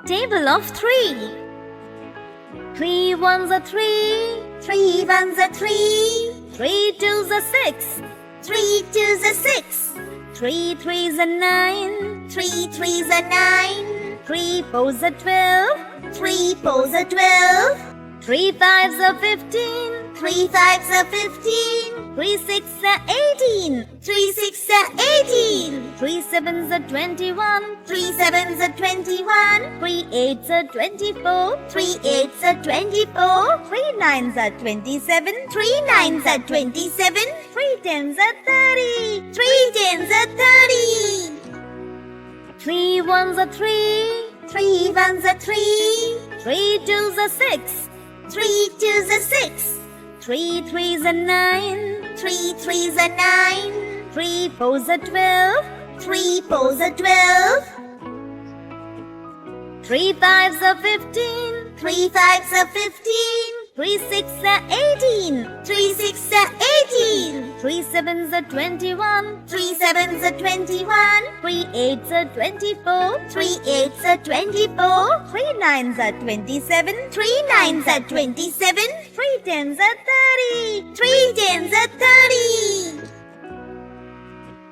Table of 3. 3 ones are 3. 3 ones are 3. 3 twos are 6. 3 twos are 6. 3 threes are 9. 3 threes are 9. 3 fours are 12. 3 fours are 12. 3 fives are 15. 3 fives are 15. 3 sixes are 18. 3 sixes are 18. 3 sevens are 21. 3 sevens are 21. 3 eights are 24. 3 eights are 24. 3 nines are 27. 3 nines are 27. 3 tens are 30. 3 tens are 30. 3 ones are 3. 3 ones are 3. 3 twos are 6. 3 twos are 6. 3 threes are 9. 3 threes are 9. 3 fours are 12. 3 fours are 12. 3 fives are 15. 3 fives are 15. 3 sixes are 18. 3 sixes are 18. 3 sevens are 21. 3 sevens are 21. 3 eights are 24. 3 eights are 24. 3 nines are 27. 3 nines are 27. 3 tens are 30. 3 tens are 30.